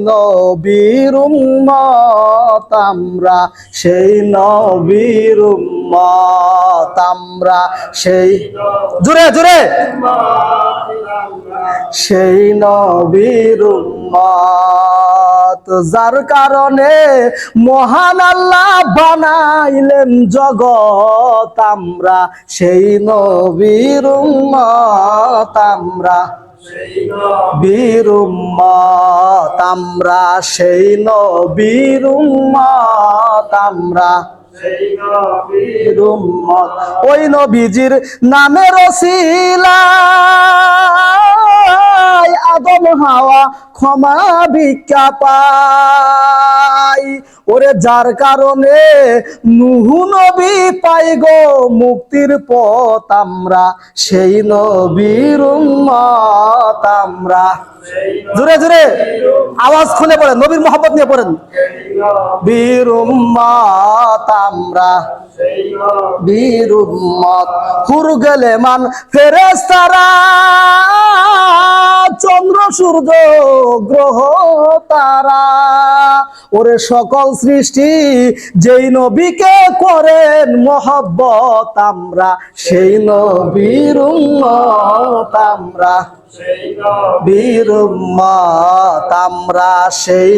নবীর উম্মত আমরা, সেই নবীর উম্মত আমরা, সেই জোরে জোরে সেই নবীর উম্মত যার কারণে মহান আল্লাহ বানাইলেন জগৎ আমরা, সেই নবীর উম্মত আমরা, নবীর উম্মত আমরা, সেই নবীর উম্মত আমরা, সেই নবীর উম্মত। ওই নবীজির নামের ওসিলায় আদম হাওয়া ক্ষমা ভিক্ষা পায়, ওরে যার কারণে নূহ নবী পাই গো মুক্তির পথ আমরা, সেই নবীর উম্মত আমরা। জোরে জোরে আওয়াজ খুলে পড়েন, নবীর মোহাম্মত নিয়ে পড়েন। নবীর উম্মত আমরা, নবীর উম্মত। হুর গেলে মান ফেরেশতারা, চন্দ্র সূর্য গ্রহ তারা, ওরে সকল সৃষ্টি যেই নবীকে করেন মহব্বত আমরা, সেই নবীর উম্মত আমরা, নবীর উম্মত আমরা, সেই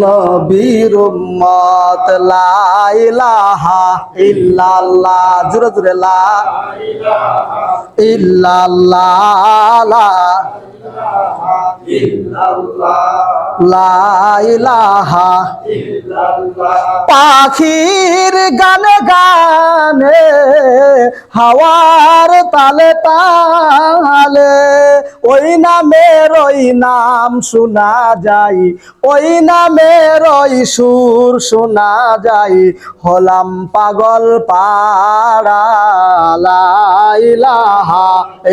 নবীর উম্মত। লা ইলাহা ইল্লাল্লাহ, জোরে জোরে লা ইল্লাল্লাহ, লা ইলাহা পাখির গানে গানে হাওয়ার তালে তালে, ওই নামের ওই নাম শোনা যায়, ওই নামের ওই সুর শোনা যায়, হলাম পাগল পাড়া। লা ইলাহা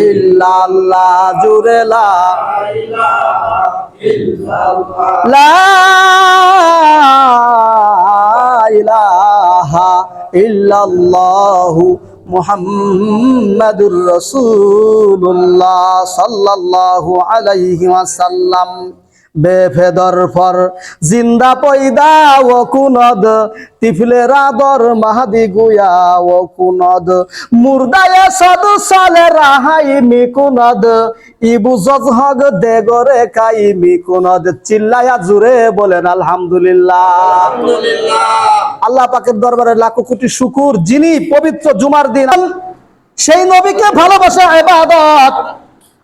ইল্লাল্লাহ, জোরে লা ইলাহা ইল্লাল্লাহু মুহাম্মাদুর রাসূলুল্লাহ সাল্লাল্লাহু আলাইহি ওয়াসাল্লাম। বেফেদর ফর জিন্দা পয়দা ও কুনদ, তিফলের আদর মাহাদি গুয়া ও কুনদ, মুর্দায়ে সদ সালে রাহাই মি কুনদ, ইবু জজহগ দেগরে কাই মি কুনদ। চিল্লায়া জুড়ে বলেন আলহামদুলিল্লাহ। আল্লাহ পাকের দরবারে লাখো কোটি শুকুর, যিনি পবিত্র জুমার দিন সেই নবীকে ভালোবাসা ইবাদত।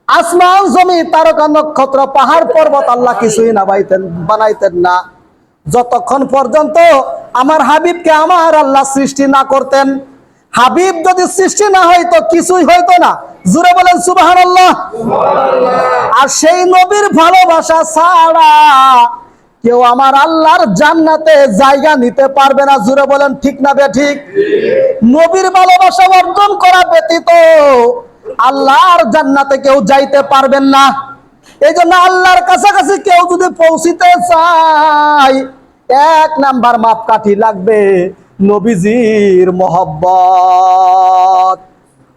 আসমান জমি তারকা নক্ষত্র পাহাড় পর্বত আল্লাহ কিছুই না বানাইতেন না, যতক্ষণ পর্যন্ত আমার হাবিবকে আমার আল্লাহ সৃষ্টি না করতেন। হাবিব যদি সৃষ্টি না হইতো কিছুই হইতো না। জোরে বলেন সুবহানাল্লাহ। আর সেই নবীর ভালোবাসা ছাড়া কেউ আমার আল্লাহর জান্নাতে জায়গা নিতে পারবে না। জোরে বলেন ঠিক না বেঠিক? নবীর ভালোবাসা অর্জন করা ব্যতীত আল্লাহর জান্নাতে কেউ যাইতে পারবেন না। এই জন্য আল্লাহর কাছাকাছি কেউ যদি পৌঁছিতে চায়, এক নাম্বার মাপকাঠি লাগবে নবীজির মহব্বত।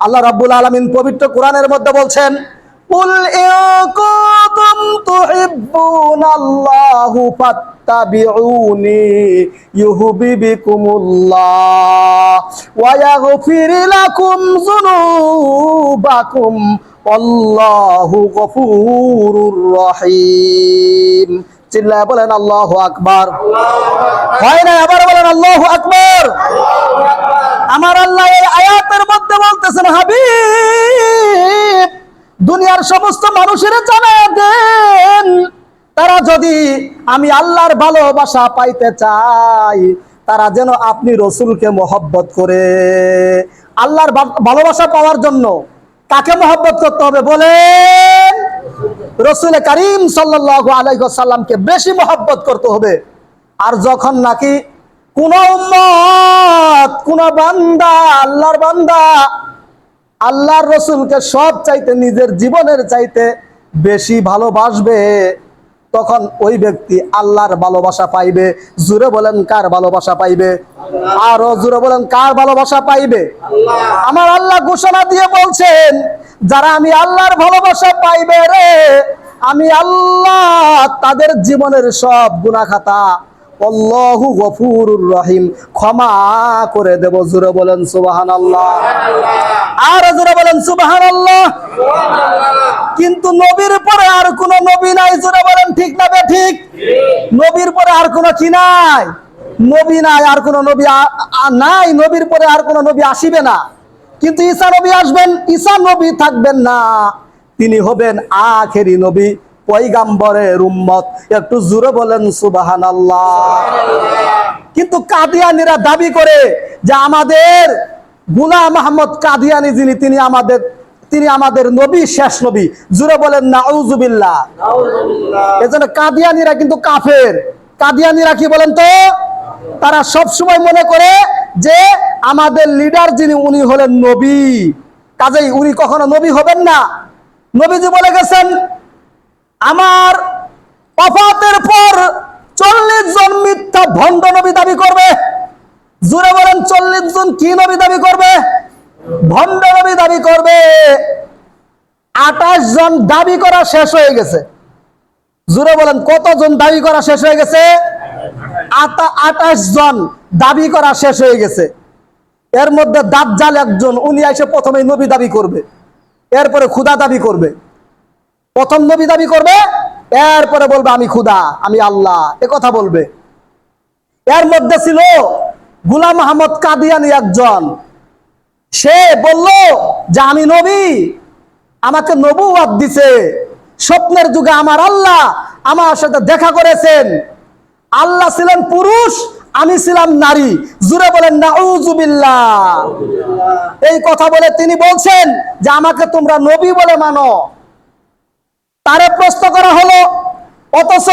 আল্লাহ রাব্বুল আলামিন পবিত্র কোরআনের মধ্যে বলছেন, কুল ইন কুনতুম তুহিব্বুনাল্লাহু ফাত্তাবিউনি ইউহিব্বুকুমুল্লাহ ওয়া ইয়াগফির লাকুম যুনুবাকুম আল্লাহু গফুরুর রহিম। চিল্লায় বলেন আল্লাহু আকবার। হয় না? আবার বলেন আল্লাহু আকবার। আমার আল্লাহ এই আয়াতের মধ্যে বলতেছেন, হাবিব দুনিয়ার সমস্ত মানুষের জানায় দেন, তারা যদি আমি আল্লাহর ভালোবাসা পাইতে চাই, তারা যেন আপনি রসুলকে মহব্বত করে। আল্লাহর ভালোবাসা পাওয়ার জন্য কাকে মহব্বত করতে হবে বলেন? রসুল করিম সাল্লাল্লাহু আলাইহি ওয়াসাল্লামকে বেশি মহব্বত করতে হবে। আর যখন নাকি কোন উম্মত, কোন বান্দা, আল্লাহর বান্দা আল্লাহর রসুলকে সব চাইতে, নিজের জীবনের চাইতে বেশি ভালোবাসবে, তখন ওই ব্যক্তি আল্লাহর ভালোবাসা পাইবে। জোরে বলেন কার ভালোবাসা পাইবে? আরো জোরে বলেন কার ভালোবাসা পাইবে? আমার আল্লাহ ঘোষণা দিয়ে বলছেন, যারা আমি আল্লাহর ভালোবাসা পাইবে রে, আমি আল্লাহ তাদের জীবনের সব গুনাহ খাতা আল্লাহু গফুরুর রহিম ক্ষমা করে দেব। জোরে বলেন সুবহানাল্লাহ, আর জোরে বলেন সুবহানাল্লাহ। কিন্তু নবীর পরে আর কোন নবী নাই। জোরে বলেন ঠিক না ঠিক? নবীর পরে আর কোন কি নাই? নবী নাই, আর কোন নবী নাই। নবীর পরে আর কোন নবী আসিবে না। কিন্তু ঈসা নবী আসবেন। ঈসা নবী থাকবেন না, তিনি হবেন আখেরি নবী, পয়গাম্বরের উম্মত। একটু জোরে বলেন সুবহানাল্লাহ। কিন্তু কাদিয়ানীরা দাবি করে যে আমাদের গোলাম আহমদ কাদিয়ানী যিনি, তিনি আমাদের নবী, শেষ নবী। জোরে বলেন নাউজুবিল্লাহ। এজন্য কাদিয়ানীরা কিন্তু কাফের। কাদিয়ানীরা কি বলেন তো? তারা সব সময় মনে করে যে আমাদের লিডার যিনি, উনি হলেন নবী, কাজেই উনি কখনো নবী হবেন না। নবীজি বলে গেছেন, আমার ওফাতের পর 40 জন মিথ্যা ভণ্ড নবী দাবি করবে। জোরে বলেন 40 জন কি নবী দাবি করবে? ভণ্ড নবী দাবি করবে। 28 জন দাবি করা শেষ হয়ে গেছে। জোরে বলেন কতজন দাবি করা শেষ হয়ে গেছে? 28 জন দাবি করা শেষ হয়ে গেছে। এর মধ্যে দাজ্জাল একজন, উনি এসে প্রথমে নবী দাবি করবে, এরপরে খোদা দাবি করবে। প্রথম নবী দাবি করবে, এরপরে বলবে আমি খোদা, আমি আল্লাহ, এ কথা বলবে। এর মধ্যে ছিল গোলাম আহমদ কাদিয়ানী একজন। সে বলল যে আমি নবী, আমাকে নবুয়ত দিছে। স্বপ্নের যুগে আমার আল্লাহ আমার সাথে দেখা করেছেন। আল্লাহ ছিলেন পুরুষ, আমি ছিলাম নারী। জোরে বলেন নাউজুবিল্লাহ। এই কথা বলে তিনি বলছেন যে আমাকে তোমরা নবী বলে মানো। তারে প্রশ্ন করা হলো, অথচ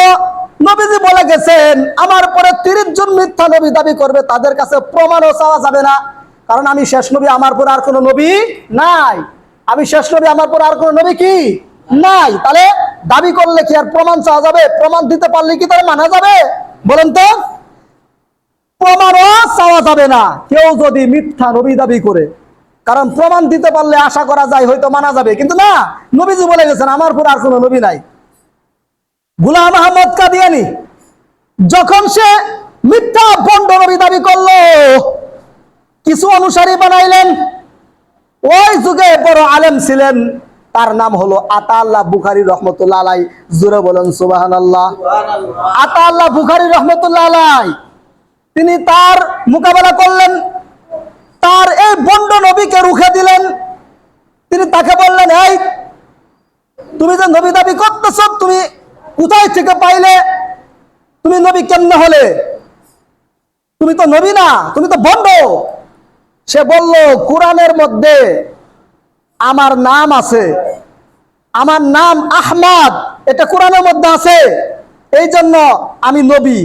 নবীজি বলে গেছেন আমার পরে 30 জন মিথ্যা নবী দাবি করবে, তাদের কাছে প্রমাণও চাওয়া যাবে না, কারণ আমি শেষ নবী, আমার পরে আর কোনো নবী নাই। আমি শেষ নবী, আমার পরে আর কোনো নবী কি নাই। তাহলে দাবি করলে কি আর প্রমাণ চাওয়া যাবে? প্রমাণ দিতে পারলে কি তারা মানা যাবে? বলেন তো। প্রমাণও চাওয়া যাবে না কেউ যদি মিথ্যা নবী দাবি করে, কারণ প্রমাণ দিতে পারলে আশা করা যায় হয়তো মানা যাবে। কিন্তু না, নবীজি বলে গেছেন আমার পর আর কোনো নবী নাই। গোলাম আহমদ কাদিয়ানী যখন সে মিথ্যা ভণ্ড নবী দাবি করলো, কিছু অনুসারী বানাইলেন। ওই যুগে বড় আলেম ছিলেন, তার নাম হলো আতা-উল্লাহ বুখারী রহমতুল্লাহ আলাইহি। জোরে বলেন সুবহানাল্লাহ। আতা-উল্লাহ বুখারী রহমতুল্লাহ আলাইহি তিনি তার মোকাবেলা করলেন, তার এই ভণ্ড নবীকে রুখে দিলেন। তিনি তাকে বললেন, এই তুমি যে নবী দাবি করতেছ, তুমি কোথায় থেকে পাইলে? তুমি নবী কেমনে হলে? তুমি তো নবী না, তুমি তো ভণ্ড। সে বলল, কোরআনের মধ্যে আমার নাম আছে, আমার নাম আহমদ, এটা কোরআনের মধ্যে আছে, এই জন্য আমি নবী।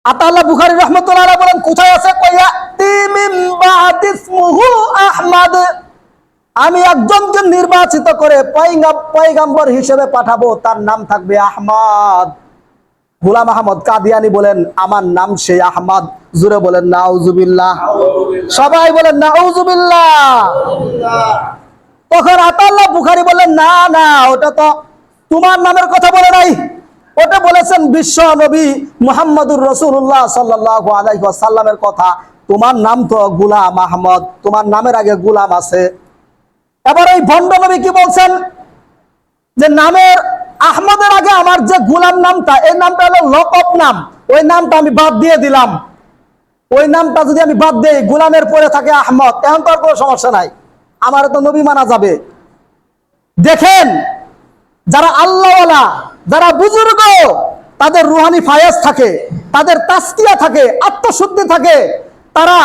আতা-উল্লাহ বুখারী রহমতুল্লাহ আলাইহি বলেন, কোথায় আছে? কয়াতি মিন বাদি ইসমুহু আহমদ, আমি একজনকে নির্বাচিত করে পয়গম্বর হিসেবে পাঠাবো, তার নাম থাকবে আহমদ। গোলাম আহমদ কাদিয়ানী বলেন, আমার নাম সেই আহমদ। জোরে বলেন নাউজুবিল্লাহ। সবাই বলেন নাউজুবিল্লাহ। তখন আতা-উল্লাহ বুখারী বলেন, না না, ওটা তো তোমার নামের কথা বলে নাই, ওটা বলেছেন বিশ্ব নবী মুহাম্মদুর রাসূলুল্লাহ সাল্লাল্লাহু আলাইহি ওয়াসাল্লামের কথা। তোমার নাম তো গোলাম আহমদ, তোমার নামের আগে গোলাম আছে। এবার এই ভণ্ড নবী কি বলছেন যে নামের আহমদের আগে আমার যে গোলাম নামটা, এই নামটা হলো লকব নাম, ওই নামটা আমি বাদ দিয়ে দিলাম। ওই নামটা যদি আমি বাদ দেই, গোলামের পরে থাকে আহমদ, এখন তো আর কোনো সমস্যা নাই, আমার তো নবী মানা যাবে। দেখেন, যারা আল্লাহওয়ালা, যারা বুজুর্গ, তাদের রুহানি ফায়াজ থাকে, তাদের তাসকিয়া থাকে, আত্মশুদ্ধি থাকে, তারা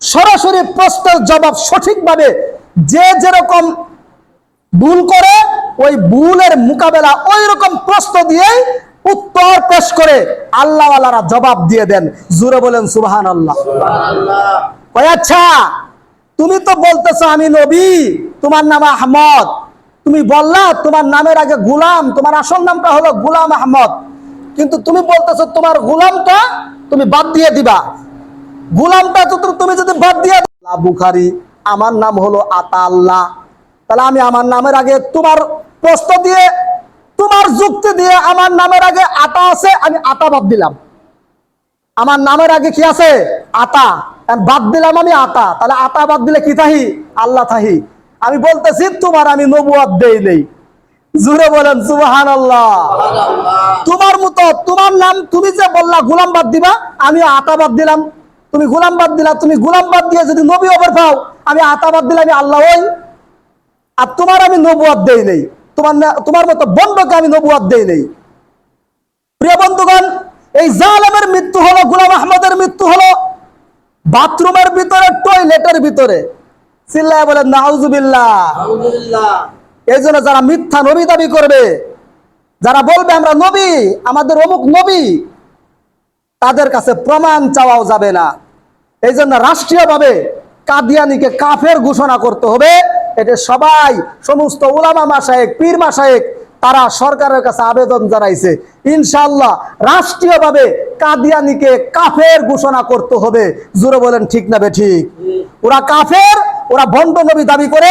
সরাসরি প্রশ্নের জবাব সঠিকভাবে, যে যেরকম ভুল করে ওই ভুলের মোকাবেলা ওই রকম প্রশ্ন দিয়ে উত্তর পেশ করে আল্লাহওয়ালারা জবাব দিয়ে দেন। জোরে বলেন সুবহানাল্লাহ। আচ্ছা, তুমি তো বলতেছো আমি নবী, তোমার নাম আহমদ, তুমি বললা তোমার নামের আগে গোলাম, তোমার আসল নামটা হলো গোলাম আহমদ, কিন্তু তুমি বলতেছো তোমার গোলামটা তুমি বাদ দিয়ে দিবা। গোলামটা তো তুমি যদি বাদ দিয়ে, বুখারী আমার নাম হলো আতা আল্লাহ। তাহলে আমি আমার নামের আগে তোমার প্রশ্ন দিয়ে, তোমার যুক্তি দিয়ে আমার নামের আগে আতা আছে, আমি আতা বাদ দিলাম। আমার নামের আগে কি আছে? আতা, বাদ দিলাম আমি আতা। তাহলে আতা বাদ দিলে কি থাহি? আল্লাহ থাহি। আমি বলতেছি তোমার আমি নবুয়ত দেই নেই। জুড়ে বলেন সুবহানাল্লাহ। তোমার মতো, তোমার নাম তুমি যে বললা গোলাম বাদ দিবা, আমি আতা বাদ দিলাম। তুমি গোলাম বাদ দিলা, তুমি গোলাম বাদ দিয়ে যদি নবী ওপর পাও, আমি আতা বাদ দিলাম, আমি আল্লাহ হই। আর তোমার আমি নবুয়ত দেই নেই, তোমার মতো বন্ডকে আমি নবুয়ত দেই নেই। প্রিয় বন্ধুগণ, এই জালেমের মৃত্যু হলো, গোলাম আহমদের মৃত্যু হলো বাথরুমের ভিতরে, টয়লেটের ভিতরে। চিল্লায় বলেন নাউজুবিল্লাহ। এই জন্য যারা মিথ্যা নবী দাবি করবে, যারা বলবে আমরা নবী, আমাদের অমুক নবী, তাদের কাছে প্রমাণ চাওয়াও যাবে না। এই জন্য রাষ্ট্রীয়ভাবে কাদিয়ানীকে কাফের ঘোষণা করতে হবে। এটা সবাই, সমস্ত উলামা মাশায়েখ, পীর মাশায়েখ, তারা সরকারের কাছে আবেদন জানাইছে। ইনশাআল্লাহ রাষ্ট্রীয়ভাবে কাদিয়ানীকে কাফের ঘোষণা করতে হবে। জোরে বলেন ঠিক না বেঠিক? ওরা কাফের, ওরা ভণ্ড নবী দাবি করে।